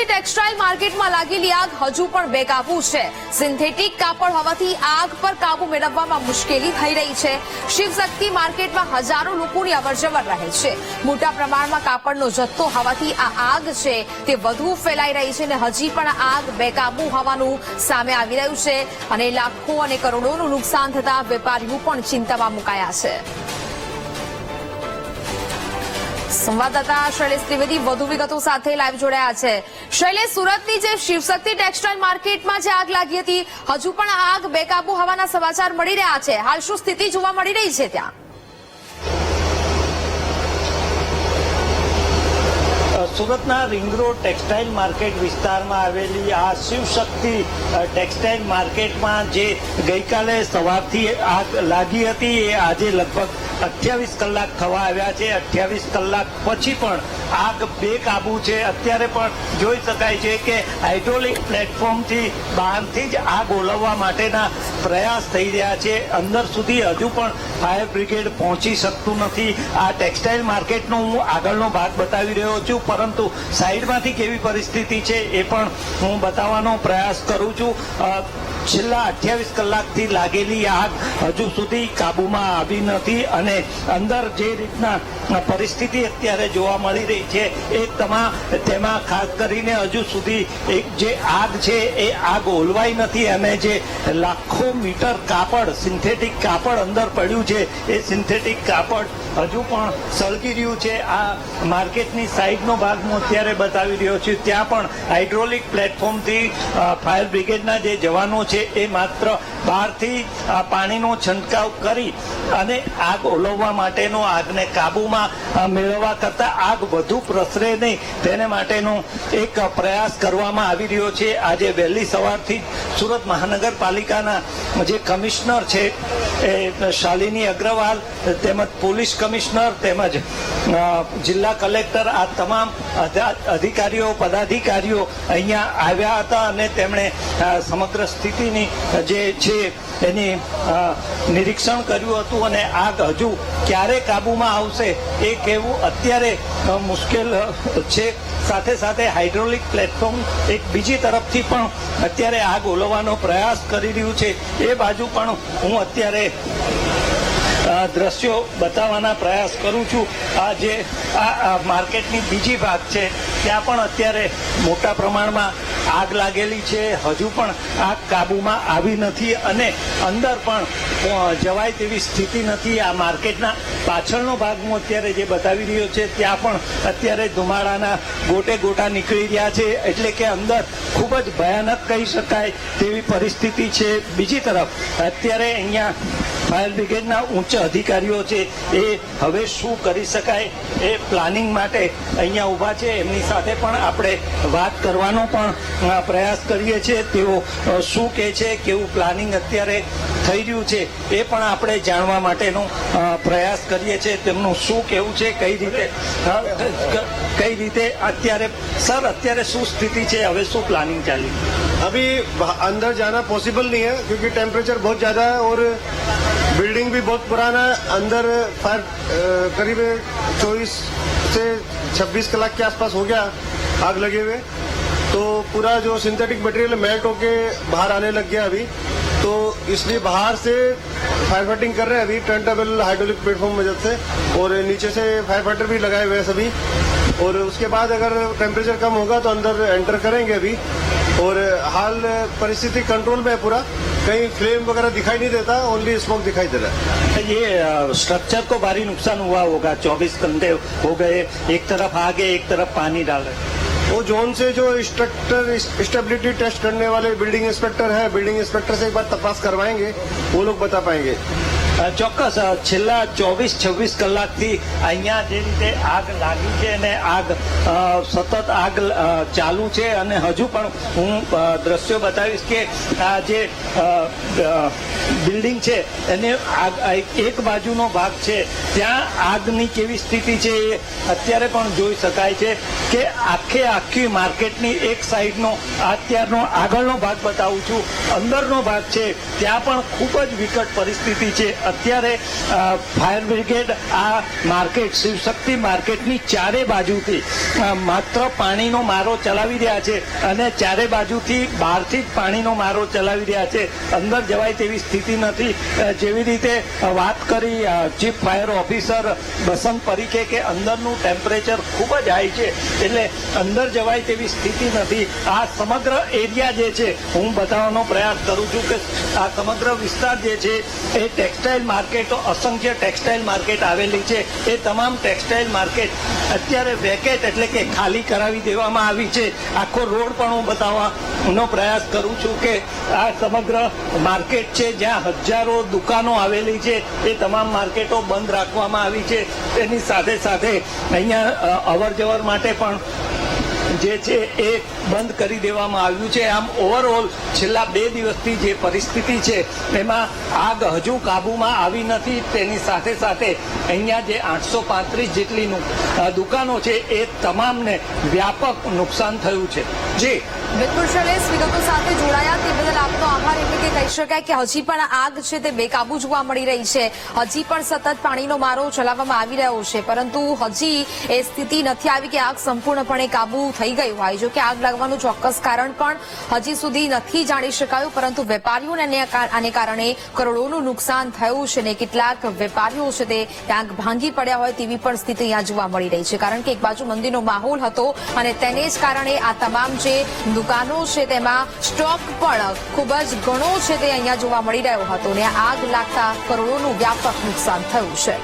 Shivshakti textile માર્કેટમાં લાગેલી આગ હજુ પણ બેકાબુ છે। સિન્થેટિક કાપડ હોવાથી આગ પર કાબુ મેળવવામાં મુશ્કેલી થઈ રહી છે। શિવશક્તિ માર્કેટમાં હજારો લોકોની અવરજવર રહે છે। મોટા પ્રમાણમાં કાપડનો જથ્થો હોવાથી આ આગ છે તે વધુ ફેલાઈ રહી છે અને હજી પણ આગ બેકાબુ હોવાનું સામે આવી રહ્યું છે અને લાખો અને કરોડોનું નુકસાન થતા વેપારીઓ પણ ચિંતામાં મુકાયા છે। સંવાદદાતા શૈલેષ ત્રિવેદી વધુ વિગતો સાથે લાઈવ જોડાયા છે। શૈલેષ, સુરતની જે શિવશક્તિ ટેક્સટાઇલ માર્કેટમાં જે આગ લાગી હતી, હજુ પણ આગ બેકાબુ હોવાના સમાચાર મળી રહ્યા છે। હાલ શું સ્થિતિ જોવા મળી રહી છે ત્યાં? સુરતના રિંગ રોડ ટેક્સટાઇલ માર્કેટ વિસ્તારમાં આવેલી આ શિવશક્તિ ટેક્સટાઇલ માર્કેટમાં જે ગઈકાલે સવારથી આગ લાગી હતી એ આજે લગભગ 28 કલાક થવા આવ્યા છે। 28 કલાક પછી પણ આગ બેકાબુ છે। અત્યારે પણ જોઈ શકાય છે કે હાઇડ્રોલિક પ્લેટફોર્મથી બહારથી જ આગ ઓલવવા માટેના પ્રયાસ થઈ રહ્યા છે। અંદર સુધી હજુ પણ ફાયર બ્રિગેડ પહોંચી શકતું નથી। આ ટેક્સટાઇલ માર્કેટનો હું આગળનો ભાગ બતાવી રહ્યો છું, પરંતુ સાઈડમાંથી કેવી પરિસ્થિતિ છે એ પણ હું બતાવવાનો પ્રયાસ કરું છું। છેલ્લા 28 કલાકથી લાગેલી આગ હજુ સુધી કાબુમાં આવી નથી અને અંદર જે રીતના પરિસ્થિતિ અત્યારે જોવા મળી રહી છે એ તેમાં ખાસ કરીને હજુ સુધી જે આગ છે એ આગ ઓલવાઈ નથી અને જે લાખો મીટર કાપડ, સિન્થેટિક કાપડ અંદર પડ્યું છે એ સિન્થેટિક કાપડ હજુ પણ સળગી રહ્યું છે। આ માર્કેટની સાઈડનો ભાગ હું અત્યારે બતાવી રહ્યો છું। ત્યાં પણ હાઇડ્રોલિક પ્લેટફોર્મથી ફાયર બ્રિગેડના જે જવાનો છે એ માત્ર બહારથી પાણીનો છંટકાવ કરી અને આગ ઓલવવા માટેનો, આગને કાબુમાં મેળવવા કરતા આગ વધુ પ્રસરે નહીં તેને માટેનો એક પ્રયાસ કરવામાં આવી રહ્યો છે। આજે વહેલી સવારથી સુરત મહાનગરપાલિકાના જે કમિશનર છે એ શાલિની અગ્રવાલ, તેમજ પોલીસ કમિશનર, તેમજ જિલ્લા કલેક્ટર, આ તમામ અધિકારીઓ, પદાધિકારીઓ અહીંયા આવ્યા હતા અને તેમણે સમગ્ર સ્થિતિની જે છે એની નિરીક્ષણ કર્યું હતું અને આગ હજુ ક્યારે કાબુમાં આવશે એ કહેવું અત્યારે મુશ્કેલ છે। સાથે સાથે હાઇડ્રોલિક પ્લેટફોર્મ એક બીજી તરફથી પણ અત્યારે આગ ઓલવવાનો પ્રયાસ કરી રહ્યું છે। એ બાજુ પણ હું અત્યારે દ્રશ્યો બતાવવાના પ્રયાસ કરું છું। આ જે આ માર્કેટની બીજી ભાગ છે ત્યાં પણ અત્યારે મોટા પ્રમાણમાં આગ લાગેલી છે। હજુ પણ આગ કાબુમાં આવી નથી અને અંદર પણ જવાય તેવી સ્થિતિ નથી। આ માર્કેટના પાછળનો ભાગ હું અત્યારે જે બતાવી રહ્યો છે ત્યાં પણ અત્યારે ધુમાડાના ગોટે ગોટા નીકળી રહ્યા છે, એટલે કે અંદર ખૂબ જ ભયાનક કહી શકાય તેવી પરિસ્થિતિ છે। બીજી તરફ અત્યારે અહીંયા ફાયર બ્રિગેડના ઉચ્ચ અધિકારીઓ છે એ હવે શું કરી શકાય એ પ્લાનિંગ માટે અહીંયા ઊભા છે। એમની સાથે પણ આપણે વાત કરવાનો પણ પ્રયાસ કરીએ છીએ। તેઓ શું કહે છે, કેવું પ્લાનિંગ અત્યારે થઈ રહ્યું છે એ પણ આપણે જાણવા માટેનો પ્રયાસ કરીએ છીએ। તેમનું શું કહેવું છે, કઈ રીતે અત્યારે સર અત્યારે શું સ્થિતિ છે, હવે શું પ્લાનિंग ચાલી? अभी अंदर जाना पॉसिबल नहीं है क्योंकि टेम्परेचर बहुत ज़्यादा है और बिल्डिंग भी बहुत पुराना है। अंदर फायर करीब 24 से 26 कलाक के आसपास हो गया आग लगे हुए, तो पूरा जो सिंथेटिक मटेरियल मेल्ट होके बाहर आने लग गया अभी। तो इसलिए बाहर से फायर फाइटिंग कर रहे हैं अभी टर्नटेबल हाइड्रोलिक प्लेटफॉर्म मदद से, और नीचे से फायर फाइटर भी लगाए हुए हैं सभी। और उसके बाद अगर टेम्परेचर कम होगा तो अंदर एंटर करेंगे अभी। और हाल परिस्थिति कंट्रोल में है पूरा, कहीं फ्लेम वगैरह दिखाई नहीं देता, ओनली स्मोक दिखाई दे रहा है। ये स्ट्रक्चर को भारी नुकसान हुआ होगा, 24 घंटे हो गए, एक तरफ आगे एक तरफ पानी डाल रहे। वो जोन से जो स्ट्रक्चर स्टेबिलिटी टेस्ट करने वाले बिल्डिंग इंस्पेक्टर है, बिल्डिंग इंस्पेक्टर से एक बार तपास करवाएंगे, वो लोग बता पाएंगे। ચોક્કસ છેલ્લા 24-26 કલાકથી અહીંયા જે રીતે આગ લાગી છે અને આગ સતત આગ ચાલુ છે અને હજુ પણ હું દ્રશ્યો બતાવીશ કે આ જે બિલ્ડિંગ છે એને એક બાજુનો ભાગ છે ત્યાં આગની કેવી સ્થિતિ છે એ અત્યારે પણ જોઈ શકાય છે કે આખી માર્કેટની એક સાઈડનો અત્યારનો આગળનો ભાગ બતાવું છું, અંદરનો ભાગ છે ત્યાં પણ ખૂબ જ વિકટ પરિસ્થિતિ છે અત્યારે ફાયર બ્રિગેડ આ માર્કેટ શિવશક્તિ માર્કેટની ચારે બાજુથી માત્ર પાણીનો મારો ચલાવી રહ્યા છે અને ચારે બાજુથી બહારથી જ પાણીનો મારો ચલાવી રહ્યા છે. અંદર જવાય તેવી સ્થિતિ નથી. જેવી રીતે વાત કરી ચીફ ફાયર ઓફિસર બસંત પરીખે કે અંદરનું ટેમ્પરેચર ખૂબ જ હાઈ છે એટલે અંદર જવાય તેવી સ્થિતિ નથી. આ સમગ્ર એરિયા જે છે હું બતાવવાનો પ્રયાસ કરું છું કે આ સમગ્ર વિસ્તાર જે છે એ ટેક્સટાઇલ માર્કેટો અસંખ્ય ટેક્સટાઇલ માર્કેટ આવેલી છે. એ તમામ ટેક્સટાઇલ માર્કેટ અત્યારે વેકેટ એટલે કે ખાલી કરાવી દેવામાં આવી છે. આખો રોડ પણ હું બતાવવાનો પ્રયાસ કરું છું કે આ સમગ્ર માર્કેટ છે જ્યાં હજારો દુકાનો આવેલી છે એ તમામ માર્કેટો બંધ રાખવામાં આવી છે. તેની સાથે સાથે અહીંયા અવર જવર માટે પણ જે છે એ બંધ કરી દેવામાં આવ્યું છે. આમ ઓવરઓલ છેલ્લા 2 દિવસથી જે પરિસ્થિતિ છે એમાં આગ હજુ કાબુમાં આવી નથી. તેની સાથે સાથે અહીંયા જે 835 જેટલી દુકાનો છે એ તમામને વ્યાપક નુકસાન થયું છે. જી બિલકુલ શૈલેષ, વિગતો સાથે જોડાયા તે બદલ આપનો આભાર. એટલે કે કહી શકાય કે હજી પણ આગ છે તે બેકાબુ જોવા મળી રહી છે. હજી પણ સતત પાણીનો મારો ચલાવવામાં આવી રહ્યો છે, પરંતુ હજી એ સ્થિતિ નથી આવી કે આગ સંપૂર્ણપણે કાબુ થઈ ગઈ હોય. જો કે આગ લાગવાનું ચોક્કસ કારણ પણ હજી સુધી નથી જાણી શકાયું, પરંતુ વેપારીઓને આને કારણે કરોડોનું નુકસાન થયું છે ને કેટલાક વેપારીઓ છે તે ક્યાંક ભાંગી પડ્યા હોય તેવી પણ સ્થિતિ અહીંયા જોવા મળી રહી છે. કારણ કે એક બાજુ મંદીનો માહોલ હતો અને તેને જ કારણે આ તમામ જે દુકાનો છે તેમાં સ્ટોક પણ ખૂબ જ ઘણો છે તે અહીંયા જોવા મળી રહ્યો હતો ને આગ લાગતા કરોડોનું વ્યાપક નુકસાન થયું છે.